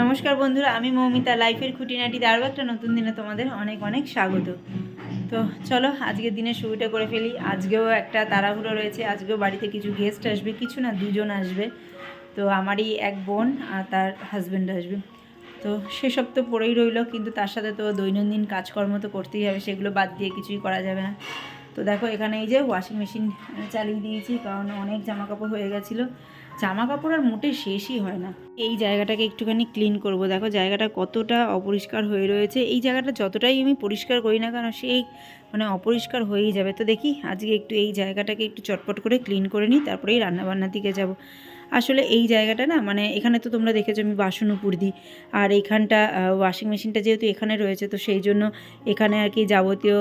নমস্কার বন্ধুরা, আমি মৌমিতা। লাইফের খুঁটিনাটিতে আরও একটা নতুন দিনে তোমাদের অনেক অনেক স্বাগত। তো চলো আজকের দিনে শুরুটা করে ফেলি। আজকেও একটা তাড়াহুড়ো রয়েছে। আজকেও বাড়িতে কিছু গেস্ট আসবে, কিছু না দুজন আসবে। তো আমারই এক বোন আর তার হাজব্যান্ড আসবে। তো সেসব তো পড়েই রইলো, কিন্তু তার সাথে তো দৈনন্দিন কাজকর্ম তো করতেই হবে, সেগুলো বাদ দিয়ে কিছুই করা যাবে না। তো দেখো এখানে এই যে ওয়াশিং মেশিন চালিয়ে দিয়েছি, কারণ অনেক জামা কাপড় হয়ে গেছিলো। জামা কাপড় আর মোটে শেষই হয় না। এই জায়গাটাকে একটুখানি ক্লিন করব। দেখো জায়গাটা কতটা অপরিষ্কার হয়ে রয়েছে। এই জায়গাটা যতটাই আমি পরিষ্কার করি না কেন, সেই অপরিষ্কার হয়েই যাবে। তো দেখি আজকে একটু এই জায়গাটাকে একটু চটপট করে ক্লিন করে নিই, তারপরেই রান্নাবান্নার দিকে যাব। আসলে এই জায়গাটা না, এখানে তো তোমরা দেখেছো আমি বাসন উপর দিই, আর এইখানটা ওয়াশিং মেশিনটা যেহেতু এখানে রয়েছে, তো সেই জন্য এখানে আর কি যাবতীয়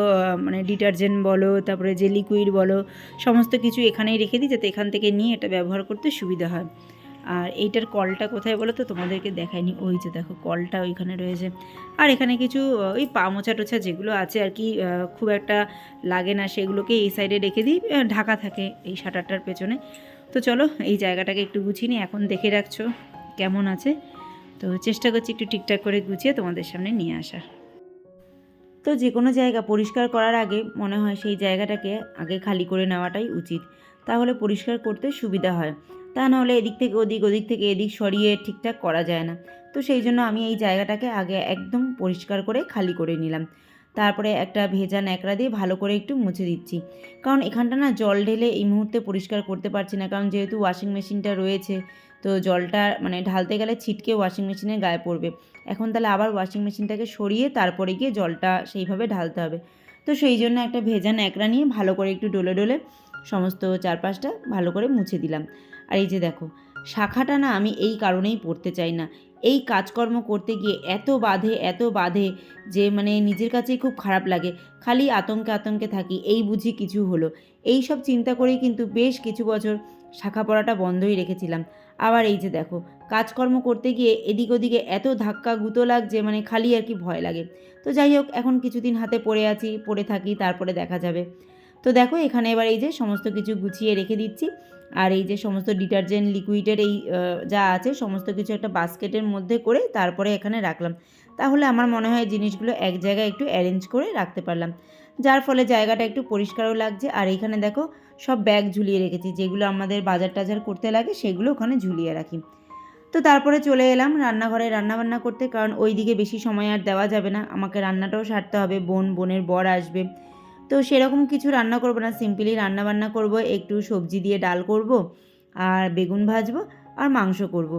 ডিটারজেন্ট বলো, তারপরে যে লিকুইড বলো, সমস্ত কিছু এখানেই রেখে দিই, যাতে এখান থেকে নিয়ে এটা ব্যবহার করতে সুবিধা হয়। আর এইটার কলটা কোথায় বলো তো, তোমাদেরকে দেখায়নি। ওই যে দেখো কলটা ওইখানে রয়েছে। আর এখানে কিছু ওই পা মোছা টোছা যেগুলো আছে আর কি, খুব একটা লাগে না, সেগুলোকে এই সাইডে রেখে দিই, ঢাকা থাকে এই শাটারটার পেছনে। তো চলো এই জায়গাটাকে একটু গুছিয়ে নিই। এখন দেখে রাখছো কেমন আছে, তো চেষ্টা করছি একটু ঠিকঠাক করে গুছিয়ে তোমাদের সামনে নিয়ে আসার। তো যে কোনো জায়গা পরিষ্কার করার আগে মনে হয় সেই জায়গাটাকে আগে খালি করে নেওয়াটাই উচিত, তাহলে পরিষ্কার করতে সুবিধা হয়। তা নাহলে এদিক থেকে ওদিক, ওদিক থেকে এদিক সরিয়ে ঠিকঠাক করা যায় না। তো সেই জন্য আমি এই জায়গাটাকে আগে একদম পরিষ্কার করে খালি করে নিলাম। তারপরে একটা ভেজা ন্যাকড়া দিয়ে ভালো করে একটু মুছে দিচ্ছি, কারণ এখানটা না জল ঢেলে এই মুহূর্তে পরিষ্কার করতে পারছি না, কারণ যেহেতু ওয়াশিং মেশিনটা রয়েছে, তো জলটা ঢালতে গেলে ছিটকে ওয়াশিং মেশিনের গায়ে পড়বে। এখন তাহলে আবার ওয়াশিং মেশিনটাকে সরিয়ে তারপরে গিয়ে জলটা সেইভাবে ঢালতে হবে। তো সেই জন্য একটা ভেজা ন্যাকড়া নিয়ে ভালো করে একটু ডলে ডলে সমস্ত চারপাশটা ভালো করে মুছে দিলাম। আর এই যে দেখো শাখাটা না আমি এই কারণেই পড়তে চাই না। এই কাজকর্ম করতে গিয়ে এত বাধে যে নিজের কাছেই খুব খারাপ লাগে। খালি আতঙ্কে আতঙ্কে থাকি, এই বুঝি কিছু হলো। এই সব চিন্তা করেই কিন্তু বেশ কিছু বছর শাখা পড়াটা বন্ধই রেখেছিলাম। আবার এই যে দেখো কাজকর্ম করতে গিয়ে এদিক ওদিকে এত ধাক্কা গুঁতো লাগছে, খালি আর কি ভয় লাগে। তো যাই হোক, এখন কিছুদিন হাতে পড়ে থাকি, তারপরে দেখা যাবে। তো দেখো এখানে এবার এই যে সমস্ত কিছু গুছিয়ে রেখে দিচ্ছি। আর এই যে সমস্ত ডিটারজেন্ট লিকুইডের এই যা আছে সমস্ত কিছু একটা বাস্কেটের মধ্যে করে তারপরে এখানে রাখলাম। তাহলে আমার মনে হয় জিনিসগুলো এক জায়গায় একটু অ্যারেঞ্জ করে রাখতে পারলাম, যার ফলে জায়গাটা একটু পরিষ্কারও লাগছে। আর এইখানে দেখো সব ব্যাগ ঝুলিয়ে রেখেছি, যেগুলো আমাদের বাজার টাজার করতে লাগে সেগুলো ওখানে ঝুলিয়ে রাখি। তো তারপরে চলে এলাম রান্নাঘরে রান্নাবান্না করতে, কারণ ওই দিকে বেশি সময় আর দেওয়া যাবে না, আমাকে রান্নাটাও সারতে হবে, বোনের বর আসবে। তো সেরকম কিছু রান্না করব না, সিম্পলি রান্নাবান্না করব, একটু সবজি দিয়ে ডাল করব, আর বেগুন ভাজবো, আর মাংস করব।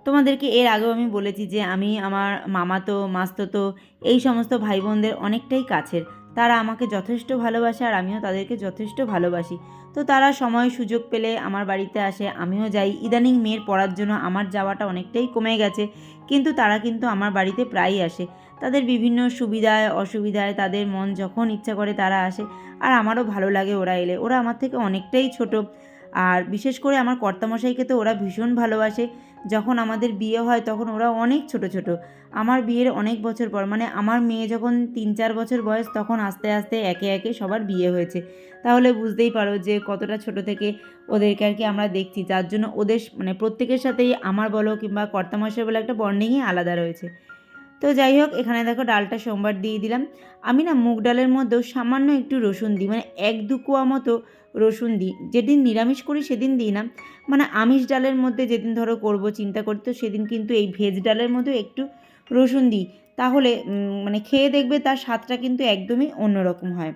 তোমাদেরকে এর আগেও আমি বলেছি যে আমি আমার মামাতো মাস্তুতো এই সমস্ত ভাই বোনদের অনেকটাই কাছের। তারা আমাকে যথেষ্ট ভালোবাসে, আর আমিও তাদেরকে যথেষ্ট ভালোবাসি। তো তারা সময় সুযোগ পেলে আমার বাড়িতে আসে, আমিও যাই। ইদানিং মেয়ের পড়ার জন্য আমার যাওয়াটা অনেকটাই কমে গেছে, কিন্তু তারা কিন্তু আমার বাড়িতে প্রায়ই আসে। তাদের বিভিন্ন সুবিধায় অসুবিধায় তাদের মন যখন ইচ্ছা করে তারা আসে, আর আমারও ভালো লাগে ওরা এলে। ওরা আমার থেকে অনেকটাই ছোট, আর বিশেষ করে আমার কর্তামশাইকে তো ওরা ভীষণ ভালোবাসে। যখন আমাদের বিয়ে হয় তখন ওরা অনেক ছোট ছোট। আমার বিয়ের অনেক বছর পর, আমার মেয়ে যখন 3-4 বছর বয়স, তখন আস্তে আস্তে একে একে সবার বিয়ে হয়েছে। তাহলে বুঝতেই পারো যে কতটা ছোট থেকে ওদেরকে আর কি আমরা দেখছি, যার জন্য ওদের প্রত্যেকের সাথেই আমার বলো কিংবা কর্তামশাই বলে একটা বন্ডিংই আলাদা রয়েছে। তো যাই হোক, এখানে দেখো ডালটা সোমবার দিয়ে দিলাম। আমি না মুগ ডালের মধ্যেও সামান্য একটু রসুন দিই, 1-2 কোয়া মতো রসুন দিই। যেদিন নিরামিষ করি সেদিন দিই না, আমিষ ডালের মধ্যে যেদিন ধরো করব চিন্তা করি, তো সেদিন কিন্তু এই ভেজ ডালের মধ্যেও একটু রসুন দিই। তাহলে খেয়ে দেখবে তার স্বাদটা কিন্তু একদমই অন্যরকম হয়।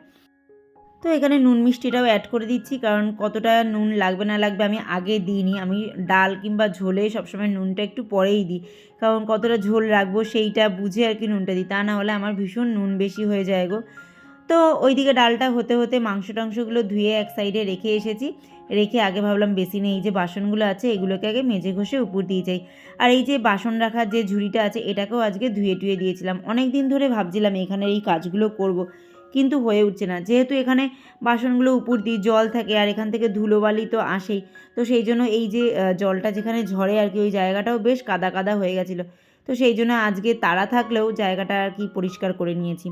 তো এখানে নুন মিষ্টিটাও অ্যাড করে দিচ্ছি, কারণ কতটা নুন লাগবে না লাগবে আমি আগে দিইনি। আমি ডাল কিংবা ঝোলে সবসময় নুনটা একটু পরেই দিই, কারণ কতটা ঝোল রাখবো সেইটা বুঝে আর কি নুনটা দিই, তা না হলে আমার ভীষণ নুন বেশি হয়ে যায় গো। তো ওইদিকে ডালটা হতে হতে মাংস টাংসগুলো ধুয়ে এক সাইডে রেখে এসেছি। রেখে আগে ভাবলাম বেসিনে এই যে বাসনগুলো আছে এগুলোকে আগে মেজে ঘষে উপর দিয়ে যাই। আর এই যে বাসন রাখার যে ঝুড়িটা আছে এটাকেও আজকে ধুয়ে টুয়ে দিয়েছিলাম। অনেক দিন ধরে ভাবছিলাম এখানে এই কাজগুলো করব, কিন্তু হয়ে উঠছে না, যেহেতু এখানে বাসনগুলো উপর দিয়ে জল থাকে আর এখান থেকে ধুলোবালি তো আসেই। তো সেই জন্য এই যে জলটা যেখানে ঝরে আর কি, ওই জায়গাটাও বেশ কাদা কাদা হয়ে গেছিলো। তো সেই জন্য আজকে তাড়া থাকলেও জায়গাটা আর কি পরিষ্কার করে নিয়েছি।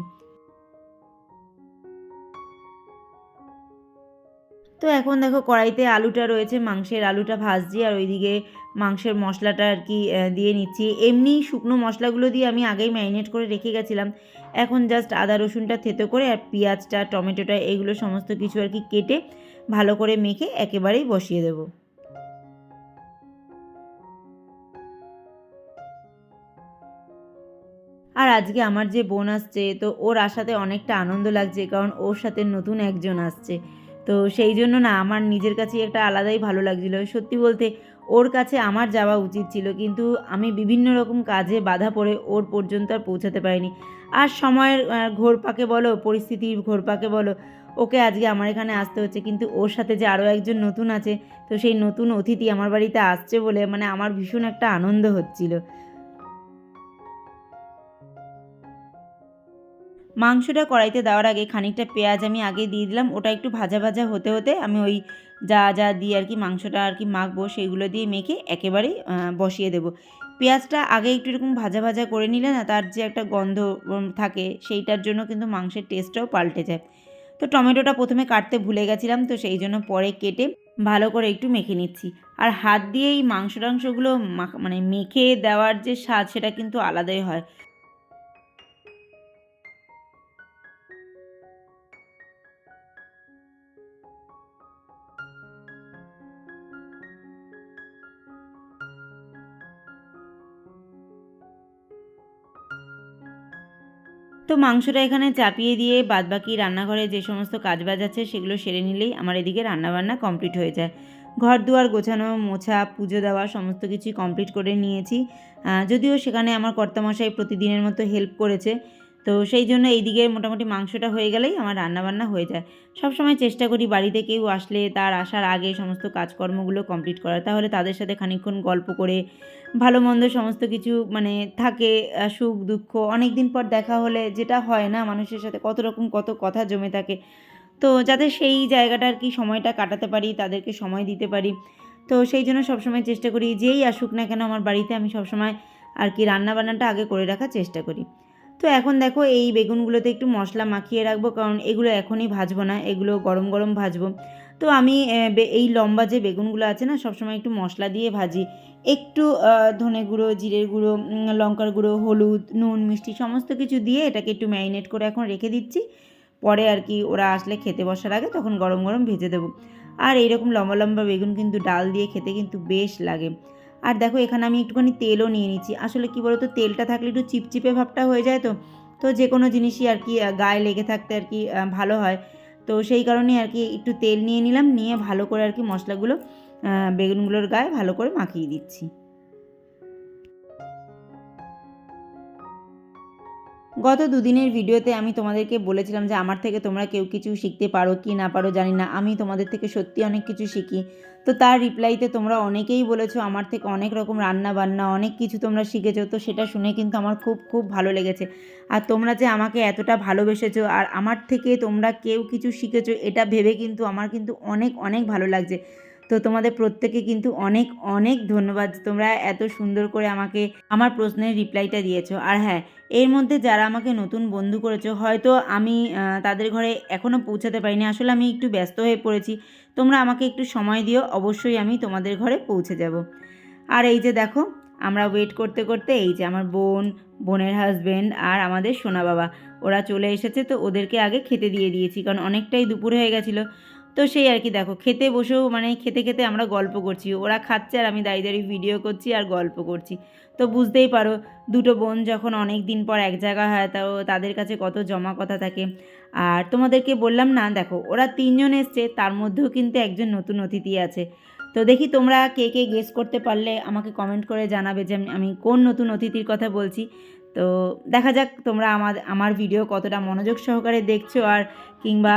তো এখন দেখো কড়াইতে আলুটা রয়েছে, মাংসের আলুটা ভাজছি, আর ওইদিকে মাংসের মশলাটা আর কি দিয়ে নিচ্ছি। এমনি শুকনো মশলাগুলো দিয়ে আমি আগেই ম্যারিনেট করে রেখে গেছিলাম। এখন জাস্ট আদা রসুনটা থেতো করে আর পেঁয়াজটা টমেটোটা এগুলো সমস্ত কিছু আর কি কেটে ভালো করে মেখে একেবারেই বসিয়ে দেবো। আর আজকে আমার যে বোন আসছে, তো ওর আসাতে অনেকটা আনন্দ লাগছে, কারণ ওর সাথে নতুন একজন আসছে। তো সেই জন্য না আমার নিজের কাছেই একটা আলাদাই ভালো লাগছিলো। সত্যি বলতে ওর কাছে আমার যাওয়া উচিত ছিল, কিন্তু আমি বিভিন্ন রকম কাজে বাধা পড়ে ওর পর্যন্ত আর পৌঁছাতে পারিনি। আর সময়ের ঘোরপাকে বলো, পরিস্থিতির ঘোরপাকে বলো, ওকে আজকে আমার এখানে আসতে হচ্ছে। কিন্তু ওর সাথে যে আরও একজন নতুন আছে, তো সেই নতুন অতিথি আমার বাড়িতে আসছে বলে মানে আমার ভীষণ একটা আনন্দ হচ্ছিল। মাংসটা কড়াইতে দেওয়ার আগে খানিকটা পেঁয়াজ আমি আগে দিয়ে দিলাম। ওটা একটু ভাজা ভাজা হতে হতে আমি ওই যা যা দিয়ে আর কি মাংসটা আর কি মাখবো সেইগুলো দিয়ে মেখে একেবারেই বসিয়ে দেবো। পেঁয়াজটা আগে একটু এরকম ভাজা ভাজা করে নিলে না তার যে একটা গন্ধ থাকে, সেইটার জন্য কিন্তু মাংসের টেস্টটাও পাল্টে যায়। তো টমেটোটা প্রথমে কাটতে ভুলে গেছিলাম, তো সেই জন্য পরে কেটে ভালো করে একটু মেখে নিচ্ছি। আর হাত দিয়ে এই মাংস টাংসগুলো মানে মেখে দেওয়ার যে স্বাদ, সেটা কিন্তু আলাদাই হয়। তো মাংসটা এখানে চাপিয়ে দিয়ে বাদবাকি রান্নাঘরে যে সমস্ত কাজবাজ আছে সেগুলো সেরে নিলেই আমার এদিকে রান্নাবান্না কমপ্লিট হয়ে যায়। ঘর দুয়ার গোছানো, মোছা, পুজো দেওয়া সমস্ত কিছুই কমপ্লিট করে নিয়েছি। যদিও সেখানে আমার কর্তামশাই প্রতিদিনের মতো হেল্প করেছে, তো সেই জন্য এইদিকে মোটামুটি মাংসটা হয়ে গেলেই আমার রান্নাবান্না হয়ে যায়। সবসময় চেষ্টা করি বাড়িতে কেউ আসলে তার আসার আগে সমস্ত কাজকর্মগুলো কমপ্লিট করার, তাহলে তাদের সাথে খানিকক্ষণ গল্প করে ভালো মন্দ সমস্ত কিছু মানে থাকে, সুখ দুঃখ অনেক দিন পর দেখা হলে যেটা হয় না মানুষের সাথে কত রকম কত কথা জমে থাকে, তো যাতে সেই জায়গাটা আর কি সময়টা কাটাতে পারি, তাদেরকে সময় দিতে পারি। তো সেই জন্য সবসময় চেষ্টা করি যেই আসুক না কেন আমার বাড়িতে আমি সবসময় আর কি রান্নাবান্নাটা আগে করে রাখার চেষ্টা করি। তো এখন দেখো এই বেগুনগুলোতে একটু মশলা মাখিয়ে রাখবো, কারণ এগুলো এখনই ভাজবো না, এগুলো গরম গরম ভাজবো। তো আমি এই লম্বা যে বেগুনগুলো আছে না, সবসময় একটু মশলা দিয়ে ভাজি। একটু ধনে গুঁড়ো, জিরের গুঁড়ো, লঙ্কার গুঁড়ো, হলুদ, নুন, মিষ্টি সমস্ত কিছু দিয়ে এটাকে একটু ম্যারিনেট করে এখন রেখে দিচ্ছি। পরে আর কি ওরা আসলে খেতে বসার আগে তখন গরম গরম ভেজে দেবো। আর এইরকম লম্বা লম্বা বেগুন কিন্তু ডাল দিয়ে খেতে কিন্তু বেশ লাগে। আর দেখো এখানে আমি একটুখানি তেলও নিয়ে নিচ্ছি। আসলে কি বলতো, তেলটা থাকলে একটু চিপচিপে ভাবটা হয়ে যায়, তো যে কোনো জিনিসই আর কি গায়ে লেগে থাকতে আর কি ভালো হয়। তো সেই কারণেই আর কি একটু তেল নিয়ে নিলাম, নিয়ে ভালো করে আর কি মশলাগুলো বেগুনগুলোর গায়ে ভালো করে মাখিয়ে দিচ্ছি। গত দুদিনের ভিডিওতে আমি তোমাদেরকে বলেছিলাম যে আমার থেকে তোমরা কেউ কিছু শিখতে পারো কি না পারো জানি না, আমি তোমাদের থেকে সত্যি অনেক কিছু শিখি। তো তার রিপ্লাইতে তোমরা অনেকেই বলেছো আমার থেকে অনেক রকম রান্না বান্না অনেক কিছু তোমরা শিখেছো, তো সেটা শুনে কিন্তু আমার খুব খুব ভালো লেগেছে। আর তোমরা যে আমাকে এতটা ভালোবেসেছো আর আমার থেকে তোমরা কেউ কিছু শিখেছো, এটা ভেবে কিন্তু আমার কিন্তু অনেক অনেক ভালো লাগছে। তো তোমাদের প্রত্যেকে কিন্তু অনেক অনেক ধন্যবাদ, তোমরা এত সুন্দর করে আমাকে আমার প্রশ্নের রিপ্লাইটা দিয়েছো। আর হ্যাঁ, এর মধ্যে যারা আমাকে নতুন বন্ধু করেছো, হয়তো আমি তাদের ঘরে এখনও পৌঁছাতে পারিনি, আসলে আমি একটু ব্যস্ত হয়ে পড়েছি। তোমরা আমাকে একটু সময় দিও, অবশ্যই আমি তোমাদের ঘরে পৌঁছে যাব। আর এই যে দেখো আমরা ওয়েট করতে করতে এই যে আমার বোন, বোনের হাজব্যান্ড আর আমাদের সোনা বাবা ওরা চলে এসেছে। তো ওদেরকে আগে খেতে দিয়ে দিয়েছি, কারণ অনেকটাই দুপুর হয়ে গেছিলো। তো সেই আর কি দেখো খেতে বসেও মানে খেতে খেতে আমরা গল্প করছি, ওরা খাচ্ছে আর আমি দাঁড়িয়ে দাঁড়িয়ে ভিডিও করছি আর গল্প করছি। তো বুঝতেই পারো দুটো বোন যখন অনেক দিন পর এক জায়গা হয়, তাও তাদের কাছে কত জমা কথা থাকে। আর তোমাদেরকে বললাম না, দেখো ওরা তিনজন এসছে, তার মধ্যেও কিন্তু একজন নতুন অতিথি আছে। তো দেখি তোমরা কে কে গেস করতে পারলে আমাকে কমেন্ট করে জানাবে যে আমি কোন নতুন অতিথির কথা বলছি। তো দেখা যাক তোমরা আমার ভিডিও কতটা মনোযোগ সহকারে দেখছো, আর কিংবা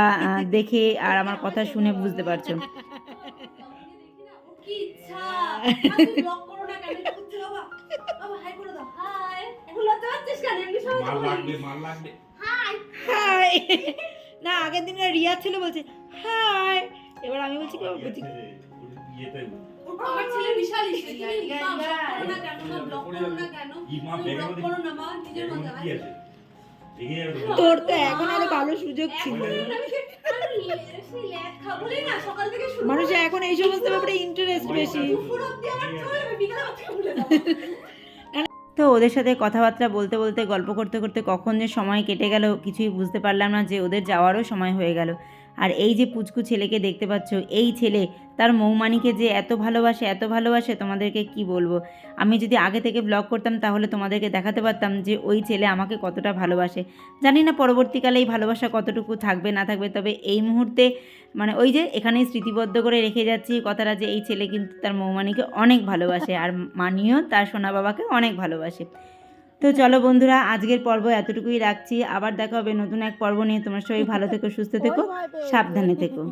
দেখে আর আমার কথা শুনে বুঝতে পারছো। হাই না, আগের দিন রিয়া ছিল বলছে হাই, এবার আমি বলছি বলছি আমার ছেলে বিশাল তোর তো এখন আরো ভালো সুযোগ ছিল। সেই ল্যাদ খাবলে না সকাল থেকে শুরু মানুষের এখন এই সমস্ত ব্যাপারে ইন্টারেস্ট বেশি। দুপুর অবধি আমার চলবে, বিকালে ভাত খেয়ে ভুলে যাবো। তো ওদের সাথে কথাবার্তা বলতে বলতে গল্প করতে করতে কখন যে সময় কেটে গেল কিছুই বুঝতে পারলাম না, যে ওদের যাওয়ারও সময় হয়ে গেল। আর এই যে পুচকু ছেলেকে দেখতে পাচ্ছ, এই ছেলে তার মৌমানিকে যে এত ভালোবাসে তোমাদেরকে কি বলবো। আমি যদি আগে থেকে ব্লগ করতাম তাহলে তোমাদেরকে দেখাতে পারতাম যে ওই ছেলে আমাকে কতটা ভালোবাসে। জানি না পরবর্তীকালে এই ভালোবাসা কতটুকু থাকবে না থাকবে, তবে এই মুহূর্তে মানে ওই যে এখানেই স্মৃতিবদ্ধ করে রেখে যাচ্ছি কথাটা, যে এই ছেলে কিন্তু তার মৌমানিকে অনেক ভালোবাসে, আর মানিও তার সোনা বাবাকে অনেক ভালোবাসে। তো চলো বন্ধুরা, আজকের পর্ব এতটুকুই রাখছি। আবার দেখা হবে নতুন এক পর্ব নিয়ে। তোমরা সবাই ভালো থেকো, সুস্থ থেকো, সাবধানে থেকো।